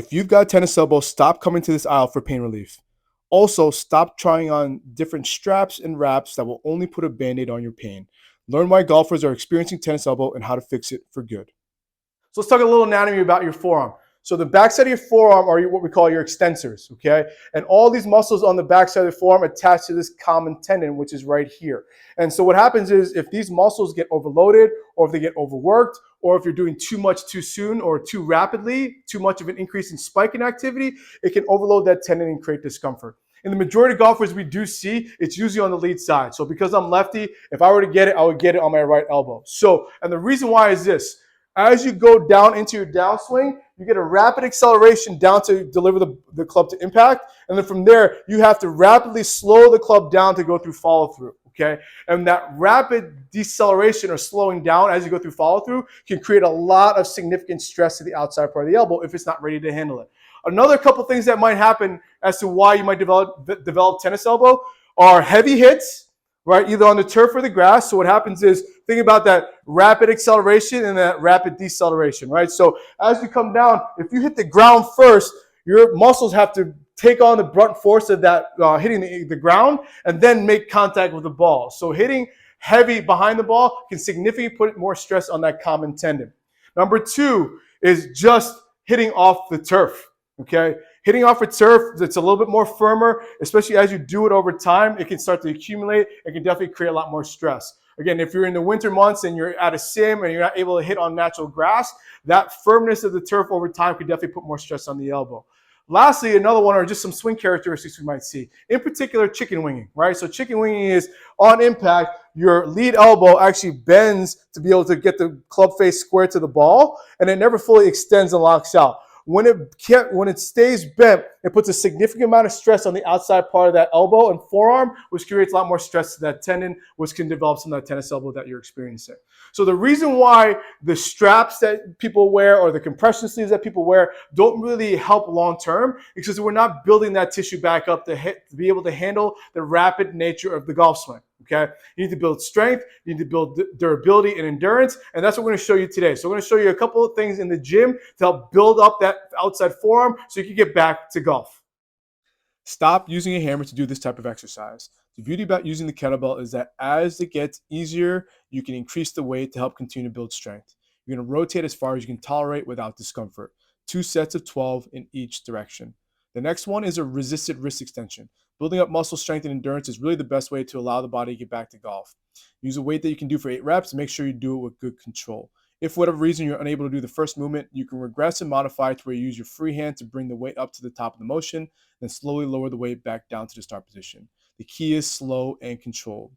If you've got tennis elbow, stop coming to this aisle for pain relief. Also, stop trying on different straps and wraps that will only put a band-aid on your pain. Learn why golfers are experiencing tennis elbow and how to fix it for good. So let's talk a little anatomy about your forearm. So the backside of your forearm are what we call your extensors, okay? And all these muscles on the backside of the forearm attach to this common tendon, which is right here. And so what happens is if these muscles get overloaded or if they get overworked or if you're doing too much too soon or too rapidly, too much of an increase in spike in activity, it can overload that tendon and create discomfort. In the majority of golfers we do see, it's usually on the lead side. So because I'm lefty, if I were to get it, I would get it on my right elbow. So, and the reason why is this. As you go down into your downswing, you get a rapid acceleration down to deliver the club to impact. And then from there, you have to rapidly slow the club down to go through follow through. Okay. And that rapid deceleration or slowing down as you go through follow through can create a lot of significant stress to the outside part of the elbow if it's not ready to handle it. Another couple things that might happen as to why you might develop tennis elbow are heavy hits, right? Either on the turf or the grass. So what happens is, think about that rapid acceleration and that rapid deceleration, right? So as you come down, if you hit the ground first, your muscles have to take on the brunt force of that hitting the ground and then make contact with the ball. So hitting heavy behind the ball can significantly put more stress on that common tendon. Number two is just hitting off the turf, okay? Hitting off a turf that's a little bit more firmer, especially as you do it over time, it can start to accumulate. It can definitely create a lot more stress. Again, if you're in the winter months and you're at a sim and you're not able to hit on natural grass, that firmness of the turf over time could definitely put more stress on the elbow. Lastly, another one are just some swing characteristics we might see. In particular, chicken winging, right? So chicken winging is on impact, your lead elbow actually bends to be able to get the club face square to the ball, and it never fully extends and locks out. When it stays bent, it puts a significant amount of stress on the outside part of that elbow and forearm, which creates a lot more stress to that tendon, which can develop some of that tennis elbow that you're experiencing. So the reason why the straps that people wear or the compression sleeves that people wear don't really help long term is because we're not building that tissue back up to be able to handle the rapid nature of the golf swing. Okay, you need to build strength, you need to build durability and endurance, and that's what we're going to show you today. So we're going to show you a couple of things in the gym to help build up that outside forearm so you can get back to golf. Stop using a hammer to do this type of exercise. The beauty about using the kettlebell is that as it gets easier, you can increase the weight to help continue to build strength. You're going to rotate as far as you can tolerate without discomfort. 2 sets of 12 in each direction. The next one is a resisted wrist extension. Building up muscle strength and endurance is really the best way to allow the body to get back to golf. Use a weight that you can do for 8 reps and make sure you do it with good control. If for whatever reason you're unable to do the first movement, you can regress and modify to where you use your free hand to bring the weight up to the top of the motion, then slowly lower the weight back down to the start position. The key is slow and controlled.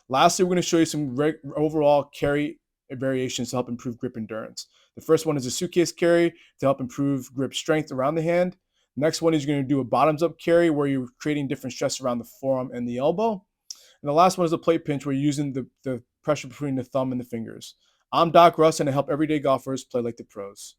Lastly, we're going to show you some overall carry variations to help improve grip endurance. The first one is a suitcase carry to help improve grip strength around the hand. Next one is you're going to do a bottoms up carry where you're creating different stress around the forearm and the elbow. And the last one is a plate pinch where you're using the pressure between the thumb and the fingers. I'm Doc Russ, and I help everyday golfers play like the pros.